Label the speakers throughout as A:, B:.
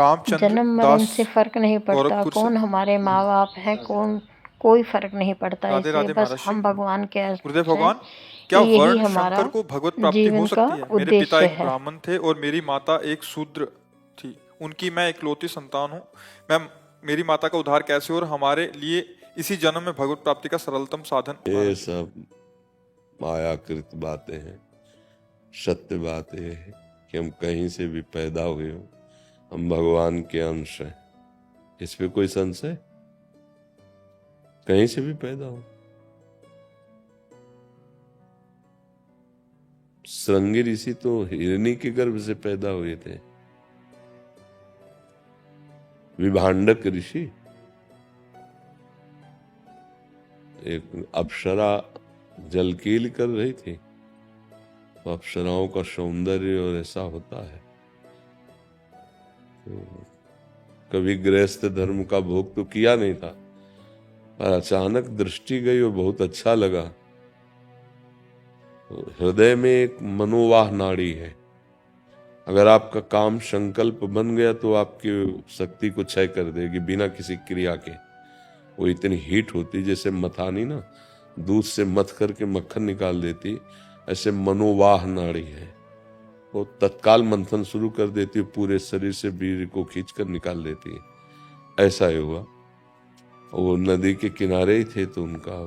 A: रामचंद्र
B: जन्म मरण
A: दास
B: से फर्क नहीं पड़ता,
A: गोरखपुर से।
B: कौन हमारे माँ बाप हैं, कौन, कोई फर्क नहीं पड़ता।
A: राधे
B: इसलिए
A: राधे
B: बस
A: महाराज जी।
B: हम भगवान के
A: गुरुदेव
B: अंश हैं।
A: भगवान, क्या
B: यही
A: वर्ण
B: हमारा
A: शंकर को भगवत प्राप्ति हो
B: जीवन का
A: सकती है? मेरे पिता
B: उद्देश्य
A: एक
B: है।
A: ब्राह्मण थे और मेरी माता एक शूद्र थी। उनकी मैं इकलौती संतान हूँ। मैं मेरी माता का उद्धार कैसे हो और हमारे लिए इसी जन्म में भगवत प्राप्ति का सरलतम साधन?
C: ये
A: महाराज जी,
C: सब मायाकृत बातें हैं। सत्य बात यह है कि हम कहीं से भी पैदा हुए हो, हम भगवान के अंश हैं। इस पे कोई संशय? कहीं से भी पैदा हो। श्रृंगी ऋषि तो हिरणी के गर्भ से पैदा हुए थे। विभांडक ऋषि, एक अप्सरा जलकील कर रही थी, तो अप्सराओं का सौंदर्य और ऐसा होता है। तो कभी गृहस्थ धर्म का भोग तो किया नहीं था, पर अचानक दृष्टि गई और बहुत अच्छा लगा। तो हृदय में एक मनोवाह नाड़ी है। अगर आपका काम संकल्प बन गया तो आपकी शक्ति को क्षय कर देगी बिना किसी क्रिया के। वो इतनी हीट होती, जैसे मथानी ना दूध से मथ करके मक्खन निकाल देती, ऐसे मनोवाह नाड़ी है। वो तत्काल मंथन शुरू कर देती है, पूरे शरीर से वीर्य को खींचकर निकाल देती है। ऐसा ही हुआ। वो नदी के किनारे ही थे, तो उनका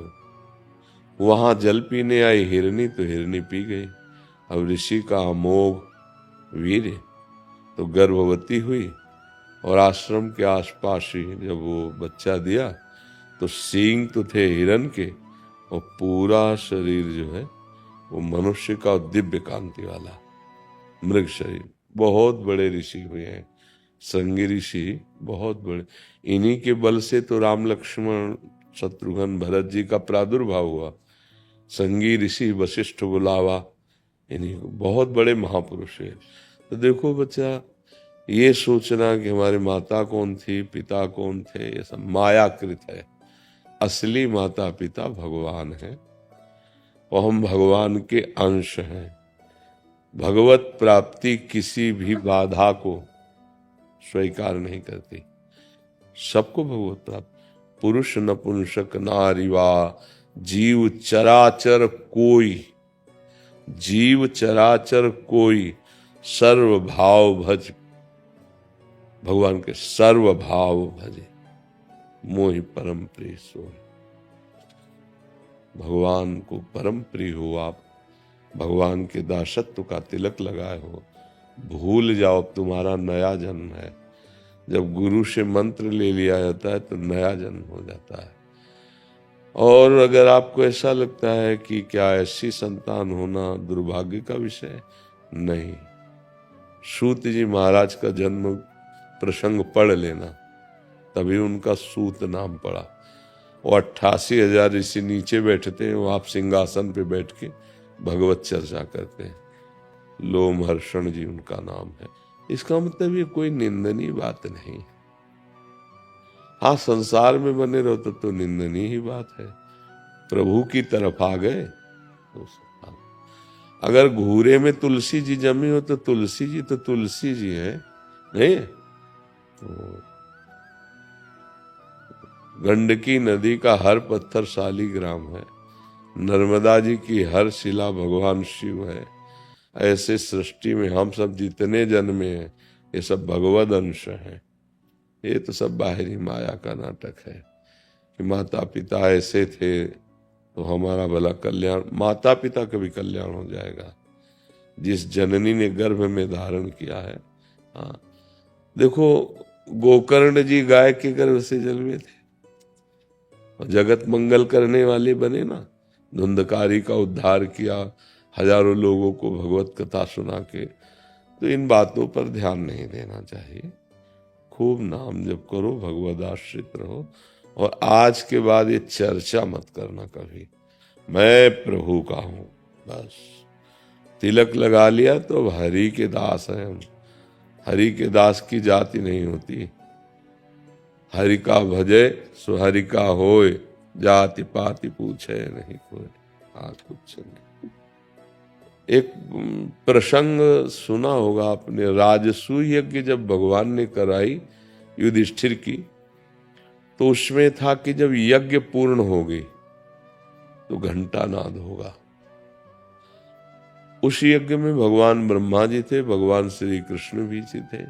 C: वहां जल पीने आई हिरनी, तो हिरनी पी गई। अब ऋषि का अमोघ वीर्य, तो गर्भवती हुई और आश्रम के आसपास ही जब वो बच्चा दिया, तो सींग तो थे हिरन के और पूरा शरीर जो है वो मनुष्य का दिव्य कांति वाला मृग शरीर। बहुत बड़े ऋषि हुए हैं श्रृंगी ऋषि, बहुत बड़े। इन्हीं के बल से तो राम लक्ष्मण शत्रुघ्न भरत जी का प्रादुर्भाव हुआ। श्रृंगी ऋषि वशिष्ठ बुलावा, इन्हीं बहुत बड़े महापुरुष है। तो देखो बच्चा, ये सोचना कि हमारे माता कौन थी, पिता कौन थे, ये सब मायाकृत है। असली माता पिता भगवान है और हम भगवान के अंश हैं। भगवत प्राप्ति किसी भी बाधा को स्वीकार नहीं करती। सबको भगवत प्राप्त, पुरुष नपुंसक नारी वा जीव चराचर कोई, जीव चराचर कोई सर्व भाव भज, भगवान के सर्व भाव भजे मोहि परम प्रिय सोई। भगवान को परम प्रिय हो आप, भगवान के दासत्व का तिलक लगाए हो, भूल जाओ तुम्हारा नया जन्म है। जब गुरु से मंत्र ले लिया जाता है तो नया जन्म हो जाता है। और अगर आपको ऐसा लगता है कि क्या ऐसी संतान होना दुर्भाग्य का विषय, नहीं। सूत जी महाराज का जन्म प्रसंग पढ़ लेना, तभी उनका सूत नाम पड़ा। वो 88,000 ऋषि नीचे बैठते हैं, वो आप सिंहासन पे बैठ के भगवत चर्चा करते हैं। लोमहर्षण जी उनका नाम है। इसका मतलब ये कोई निंदनीय बात नहीं। हाँ, संसार में बने रहो तो निंदनीय ही बात है। प्रभु की तरफ आ गए तो अगर घूरे में तुलसी जी जमी हो तो तुलसी जी है, नहीं? तो गंडकी नदी का हर पत्थर शालिग्राम है, नर्मदा जी की हर शिला भगवान शिव है। ऐसे सृष्टि में हम सब जितने जन्मे हैं ये सब भगवद अंश हैं। ये तो सब बाहरी माया का नाटक है कि माता पिता ऐसे थे तो हमारा भला कल्याण। माता पिता का भी कल्याण हो जाएगा जिस जननी ने गर्भ में धारण किया है। हाँ, देखो गोकर्ण जी गाय के गर्भ से जन्मे थे और जगत मंगल करने वाले बने ना। धुंधकारी का उद्धार किया, हजारों लोगों को भगवत कथा सुना के। तो इन बातों पर ध्यान नहीं देना चाहिए। खूब नाम जप करो, भगवद आश्रित रहो। और आज के बाद ये चर्चा मत करना कभी, मैं प्रभु का हूं। बस तिलक लगा लिया तो हरि के दास हैं हम। हरि के दास की जाति नहीं होती। हरि का भजे सो हरि का होए, जाति पाति पूछे नहीं कोई। कुछ नहीं। एक प्रसंग सुना होगा आपने, राजसूय यज्ञ जब भगवान ने कराई युधिष्ठिर की, तो उसमें था कि जब यज्ञ पूर्ण हो गई तो घंटा नाद होगा। उस यज्ञ में भगवान ब्रह्मा जी थे, भगवान श्री कृष्ण भी जी थे,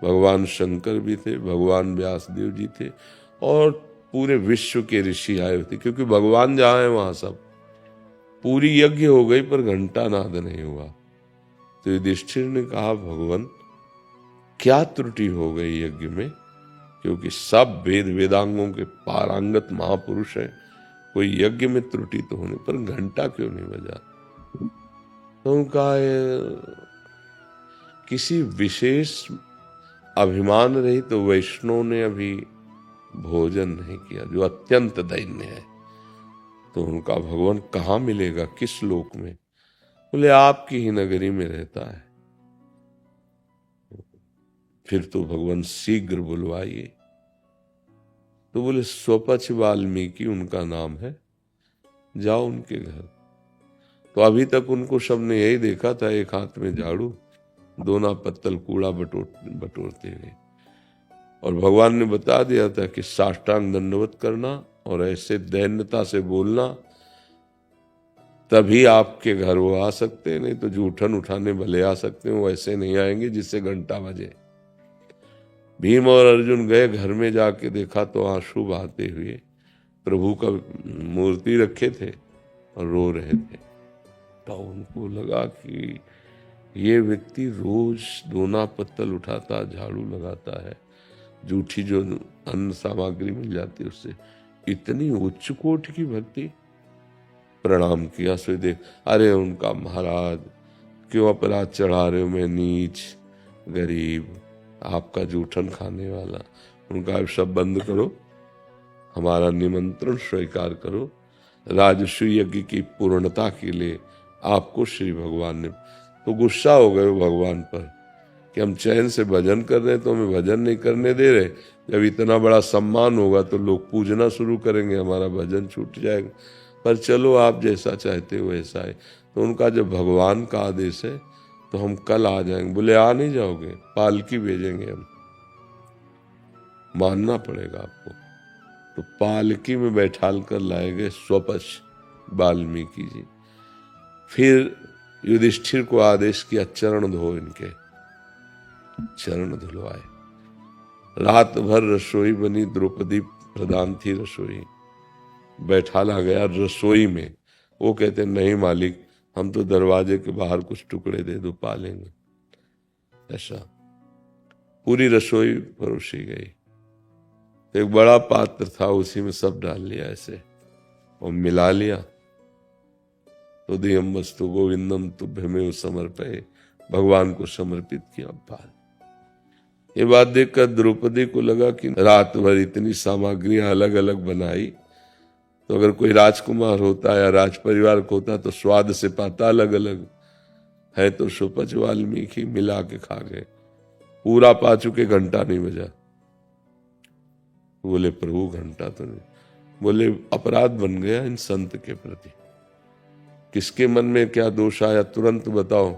C: भगवान शंकर भी थे, भगवान व्यासदेव जी थे, और पूरे विश्व के ऋषि आए थे, क्योंकि भगवान जहां है वहां सब। पूरी यज्ञ हो गई पर घंटा नाद नहीं हुआ। तो युधिष्ठिर ने कहा, भगवान क्या त्रुटि हो गई यज्ञ में, क्योंकि सब वेद वेदांगों के पारंगत महापुरुष हैं, कोई यज्ञ में त्रुटि तो होने पर घंटा क्यों नहीं बजा। तो उनका किसी विशेष अभिमान रही तो वैष्णव ने अभी भोजन नहीं किया, जो अत्यंत दैन्य है। तो उनका भगवान कहाँ मिलेगा, किस लोक में? बोले आपकी ही नगरी में रहता है। फिर तो भगवान शीघ्र बुलवाइए। तो बोले स्वपच वाल्मीकि उनका नाम है, जाओ उनके घर। तो अभी तक उनको सबने यही देखा था, एक हाथ में झाड़ू, दोना पत्तल कूड़ा बटोरते हुए। और भगवान ने बता दिया था कि साष्टांग दंडवत करना और ऐसे दैन्यता से बोलना, तभी आपके घर वो आ सकते हैं, नहीं तो जूठन उठाने भले आ सकते हैं, वो ऐसे नहीं आएंगे जिससे घंटा बजे। भीम और अर्जुन गए, घर में जाके देखा तो आंसू बहाते हुए प्रभु का मूर्ति रखे थे और रो रहे थे। तो उनको लगा कि ये व्यक्ति रोज दोना पत्तल उठाता, झाड़ू लगाता है, जूठी जो अन्न सामग्री मिल जाती है उससे, इतनी उच्च कोटि की भक्ति। प्रणाम किया। सो देख, अरे उनका महाराज क्यों अपराध चढ़ा रहे हो, मैं नीच गरीब आपका जूठन खाने वाला। उनका सब बंद करो, हमारा निमंत्रण स्वीकार करो। राजसूय यज्ञ की पूर्णता के लिए आपको श्री भगवान ने, तो गुस्सा हो गए भगवान पर कि हम चैन से भजन कर रहे हैं तो हमें भजन नहीं करने दे रहे। जब इतना बड़ा सम्मान होगा तो लोग पूजना शुरू करेंगे, हमारा भजन छूट जाएगा। पर चलो आप जैसा चाहते हो वैसा है। तो उनका जब भगवान का आदेश है तो हम कल आ जाएंगे। बोले आ नहीं जाओगे, पालकी भेजेंगे हम, मानना पड़ेगा आपको। तो पालकी में बैठाल कर लाए गए स्वपच वाल्मीकि जी। फिर युधिष्ठिर को आदेश किया, चरण धो इनके। चरण धुलवाए। रात भर रसोई बनी, द्रौपदी प्रधान थी रसोई, बैठाला गया रसोई में। वो कहते नहीं मालिक, हम तो दरवाजे के बाहर कुछ टुकड़े दे दो, पालेंगे। ऐसा पूरी रसोई परोसी गई। तो एक बड़ा पात्र था, उसी में सब डाल लिया ऐसे और मिला लिया। तो दियम वस्तु गोविंदम तुभ्यमेव समर्पये, भगवान को समर्पित किया। बाल ये बात देखकर द्रौपदी को लगा कि रात भर इतनी सामग्रियां अलग अलग बनाई, तो अगर कोई राजकुमार होता या राज परिवार को होता तो स्वाद से पाता अलग अलग है। तो सुपच वाल्मीकि मिला के खा गए, पूरा पा चुके, घंटा नहीं बजा। बोले प्रभु घंटा तो नहीं। बोले अपराध बन गया इन संत के प्रति, किसके मन में क्या दोष आया तुरंत बताओ।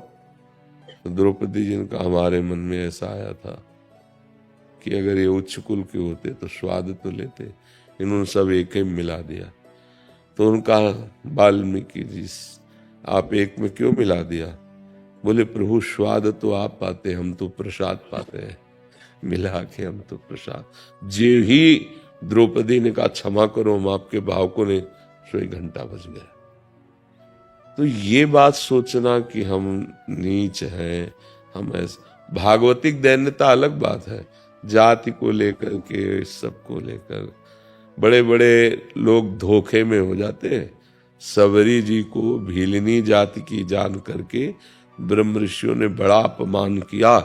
C: तो द्रौपदी जी ने कहा हमारे मन में ऐसा आया था कि अगर ये उच्च कुल के होते तो स्वाद तो लेते, इन्होंने सब एक ही मिला दिया। तो उनका वाल्मीकि जी आप एक में क्यों मिला दिया? बोले प्रभु स्वाद तो आप पाते, हम तो प्रसाद पाते हैं, मिला के हम तो प्रसाद। जे ही द्रौपदी ने कहा क्षमा करो हम आपके भाव को नहीं, सोई घंटा बज गया। तो ये बात सोचना कि हम नीच हैं, हम ऐसे, भागवतिक दैन्यता अलग बात है, जाति को लेकर के सबको लेकर बड़े बड़े लोग धोखे में हो जाते हैं। सबरी जी को भीलनी जाति की जान करके ब्रह्म ऋषियों ने बड़ा अपमान किया,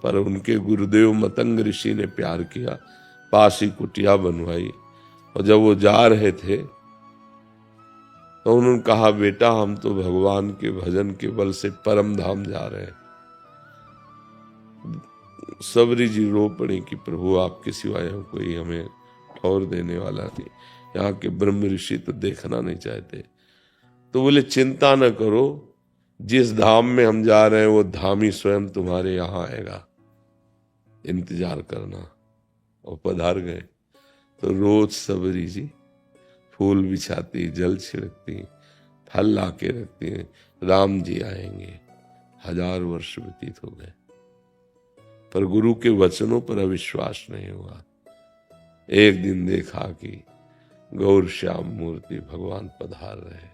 C: पर उनके गुरुदेव मतंग ऋषि ने प्यार किया, पास ही कुटिया बनवाई। और जब वो जा रहे थे तो उन्होंने कहा बेटा हम तो भगवान के भजन के बल से परम धाम जा रहे हैं। सबरी जी रो पड़े कि प्रभु आपके सिवा यहाँ कोई हमें ठौर देने वाला नहीं, यहाँ के ब्रह्म ऋषि तो देखना नहीं चाहते। तो बोले चिंता न करो, जिस धाम में हम जा रहे हैं वो धाम ही स्वयं तुम्हारे यहाँ आएगा, इंतजार करना। और पधार गए तो रोज सबरी जी फूल बिछाती, जल छिड़कती, फल ला के रखती हैं, राम जी आएंगे। 1000 वर्ष व्यतीत हो गए, पर गुरु के वचनों पर अविश्वास नहीं हुआ। एक दिन देखा कि गौर श्याम मूर्ति भगवान पधार रहे।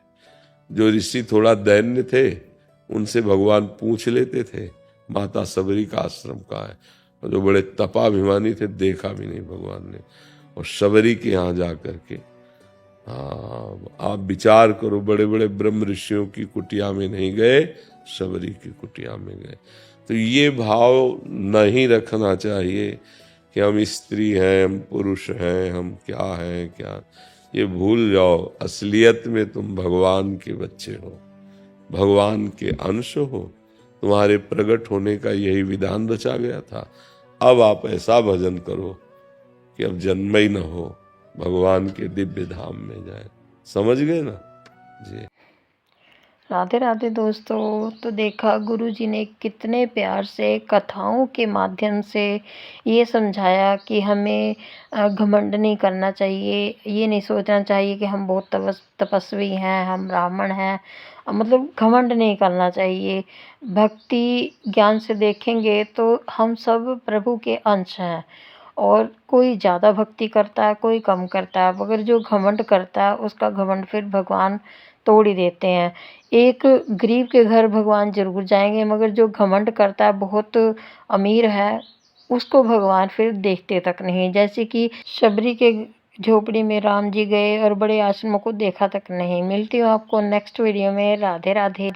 C: जो ऋषि थोड़ा दैन्य थे उनसे भगवान पूछ लेते थे माता सबरी का आश्रम कहाँ है, और जो बड़े तपाभिमानी थे देखा भी नहीं भगवान ने। और सबरी के यहाँ जा करके, हाँ आप विचार करो, बड़े बड़े ब्रह्म ऋषियों की कुटिया में नहीं गए, सबरी की कुटिया में गए। तो ये भाव नहीं रखना चाहिए कि हम स्त्री हैं, हम पुरुष हैं, हम क्या हैं क्या। ये भूल जाओ, असलियत में तुम भगवान के बच्चे हो, भगवान के अंश हो। तुम्हारे प्रकट होने का यही विधान रचा गया था। अब आप ऐसा भजन करो कि अब जन्म ही न हो, भगवान के दिव्य धाम में जाए। समझ गए ना जी।
B: राधे राधे दोस्तों। तो देखा गुरुजी ने कितने प्यार से कथाओं के माध्यम से ये समझाया कि हमें घमंड नहीं करना चाहिए, ये नहीं सोचना चाहिए कि हम बहुत तपस्वी हैं, हम ब्राह्मण हैं, मतलब घमंड नहीं करना चाहिए। भक्ति ज्ञान से देखेंगे तो हम सब प्रभु के अंश हैं, और कोई ज़्यादा भक्ति करता है, कोई कम करता है, मगर जो घमंड करता है उसका घमंड फिर भगवान तोड़ ही देते हैं। एक गरीब के घर भगवान जरूर जाएंगे, मगर जो घमंड करता है, बहुत अमीर है, उसको भगवान फिर देखते तक नहीं। जैसे कि शबरी के झोपड़ी में राम जी गए और बड़े आश्रमों को देखा तक नहीं। मिलती हूँ आपको नेक्स्ट वीडियो में। राधे राधे।